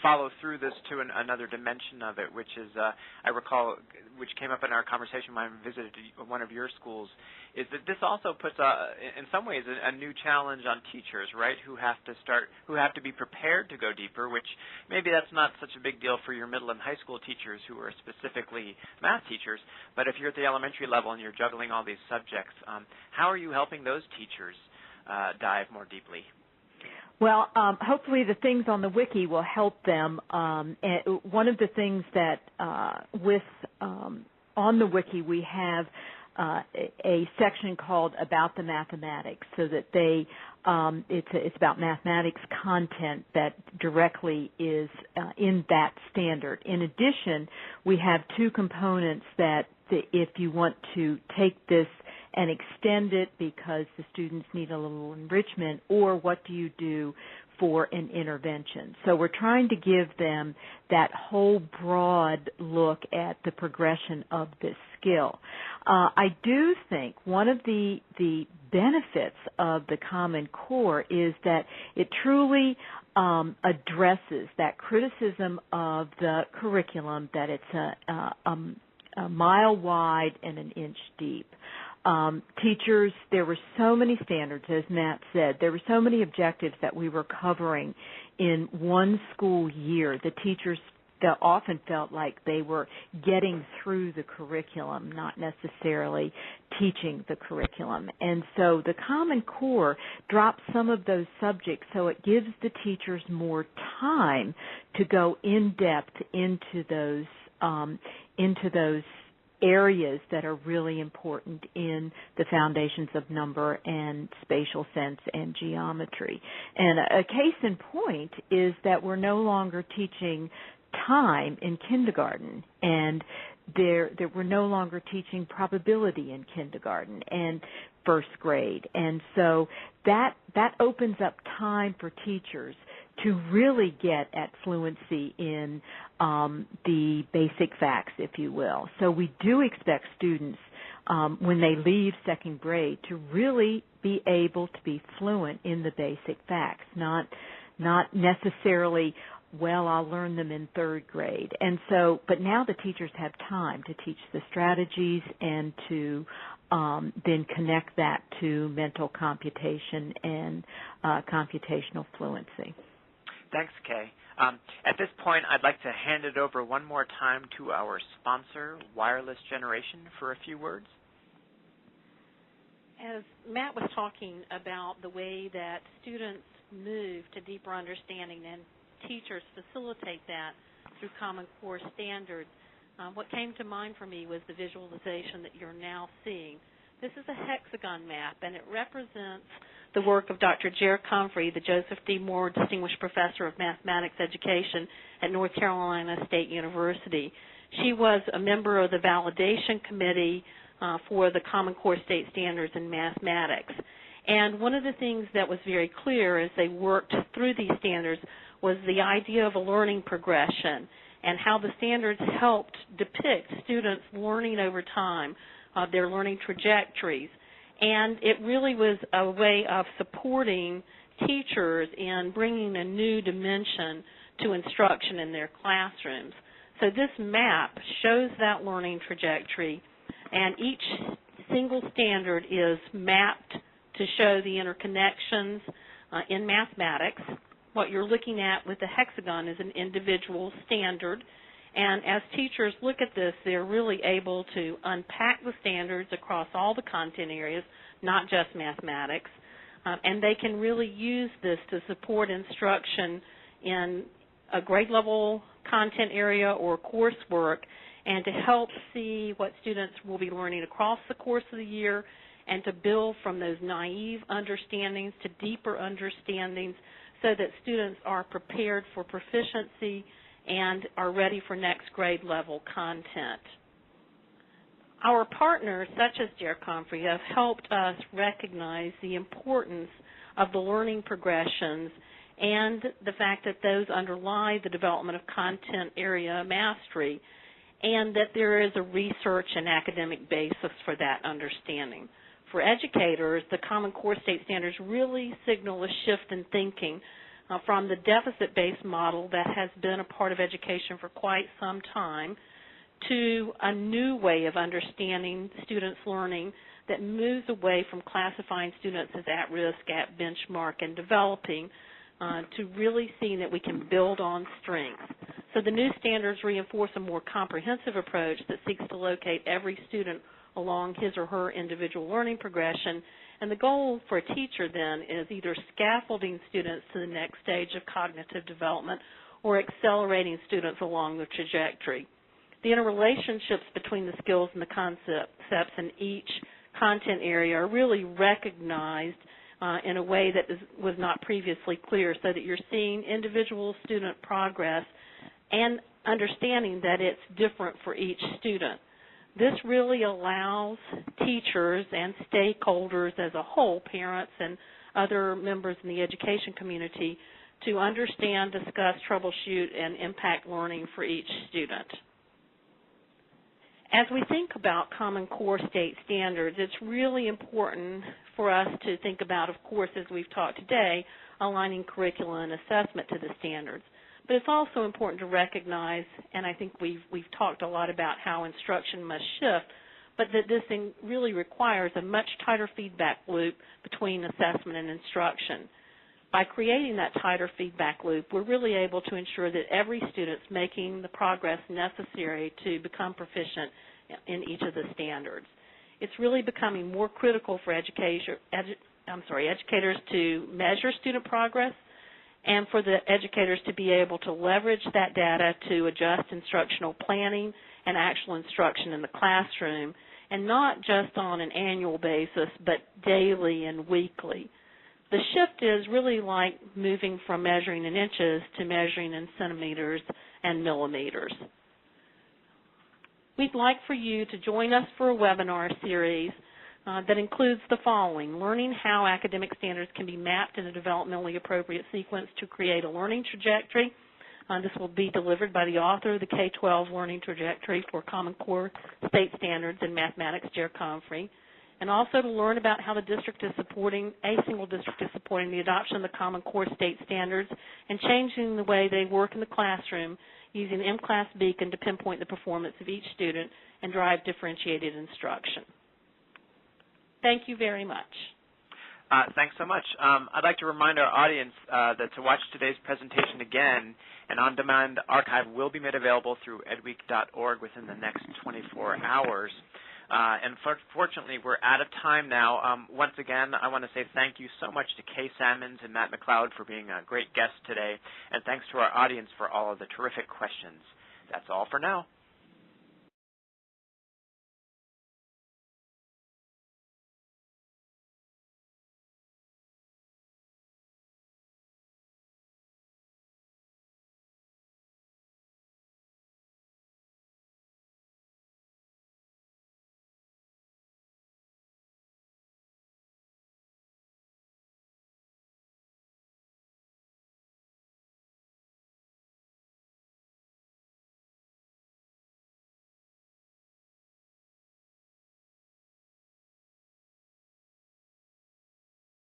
follow through this to another dimension of it, which is, I recall, which came up in our conversation when I visited one of your schools, is that this also puts, in some ways, a new challenge on teachers, right, who have to be prepared to go deeper, which maybe that's not such a big deal for your middle and high school teachers who are specifically math teachers, but if you're at the elementary level and you're juggling all these subjects, how are you helping those teachers dive more deeply? Well, hopefully the things on the Wiki will help them. And one of the things that on the Wiki we have a section called About the Mathematics, so that it's about mathematics content that directly is in that standard. In addition, we have two components that if you want to take this and extend it because the students need a little enrichment, or what do you do for an intervention? So we're trying to give them that whole broad look at the progression of this skill. I do think one of the benefits of the Common Core is that it truly addresses that criticism of the curriculum, that it's a mile wide and an inch deep. Teachers, there were so many standards, as Matt said. There were so many objectives that we were covering in one school year. The teachers often felt like they were getting through the curriculum, not necessarily teaching the curriculum. And so the Common Core drops some of those subjects, so it gives the teachers more time to go in depth into those areas that are really important in the foundations of number and spatial sense and geometry. And a case in point is that we're no longer teaching time in kindergarten, and we're no longer teaching probability in kindergarten and first grade. And so that opens up time for teachers to really get at fluency in the basic facts, if you will. So we do expect students, when they leave second grade, to really be able to be fluent in the basic facts, not necessarily, well, I'll learn them in third grade. And so, but now the teachers have time to teach the strategies and to then connect that to mental computation and computational fluency. Thanks, Kay. At this point, I'd like to hand it over one more time to our sponsor, Wireless Generation, for a few words. As Matt was talking about the way that students move to deeper understanding and teachers facilitate that through Common Core standards, what came to mind for me was the visualization that you're now seeing. This is a hexagon map, and it represents the work of Dr. Jer Comfrey, the Joseph D. Moore Distinguished Professor of Mathematics Education at North Carolina State University. She was a member of the validation committee for the Common Core State Standards in Mathematics. And one of the things that was very clear as they worked through these standards was the idea of a learning progression and how the standards helped depict students learning over time, their learning trajectories. And it really was a way of supporting teachers in bringing a new dimension to instruction in their classrooms. So this map shows that learning trajectory, and each single standard is mapped to show the interconnections in mathematics. What you're looking at with the hexagon is an individual standard, and as teachers look at this, they're really able to unpack the standards across all the content areas, not just mathematics, and they can really use this to support instruction in a grade level content area or coursework, and to help see what students will be learning across the course of the year, and to build from those naive understandings to deeper understandings so that students are prepared for proficiency and are ready for next grade level content. Our partners, such as Jer Comfrey, have helped us recognize the importance of the learning progressions and the fact that those underlie the development of content area mastery, and that there is a research and academic basis for that understanding. For educators, the Common Core State Standards really signal a shift in thinking from the deficit-based model that has been a part of education for quite some time to a new way of understanding students' learning that moves away from classifying students as at risk, at benchmark, and developing to really seeing that we can build on strengths. So the new standards reinforce a more comprehensive approach that seeks to locate every student along his or her individual learning progression. And the goal for a teacher then is either scaffolding students to the next stage of cognitive development or accelerating students along the trajectory. The interrelationships between the skills and the concepts in each content area are really recognized in a way that was not previously clear, so that you're seeing individual student progress and understanding that it's different for each student. This really allows teachers and stakeholders as a whole, parents and other members in the education community, to understand, discuss, troubleshoot, and impact learning for each student. As we think about Common Core State Standards, it's really important for us to think about, of course, as we've talked today, aligning curriculum and assessment to the standards. But it's also important to recognize, and I think we've talked a lot about how instruction must shift, but that this really requires a much tighter feedback loop between assessment and instruction. By creating that tighter feedback loop, we're really able to ensure that every student's making the progress necessary to become proficient in each of the standards. It's really becoming more critical for educators to measure student progress, and for the educators to be able to leverage that data to adjust instructional planning and actual instruction in the classroom, and not just on an annual basis, but daily and weekly. The shift is really like moving from measuring in inches to measuring in centimeters and millimeters. We'd like for you to join us for a webinar series that includes the following: learning how academic standards can be mapped in a developmentally appropriate sequence to create a learning trajectory. This will be delivered by the author of the K-12 Learning Trajectory for Common Core State Standards in Mathematics, Jer Comfrey. And also to learn about how a single district is supporting the adoption of the Common Core State Standards and changing the way they work in the classroom using M-Class Beacon to pinpoint the performance of each student and drive differentiated instruction. Thank you very much. Thanks so much. I'd like to remind our audience that to watch today's presentation again, an on-demand archive will be made available through edweek.org within the next 24 hours. And fortunately, we're out of time now. Once again, I want to say thank you so much to Kay Salmons and Matt McCloud for being a great guest today, and thanks to our audience for all of the terrific questions. That's all for now.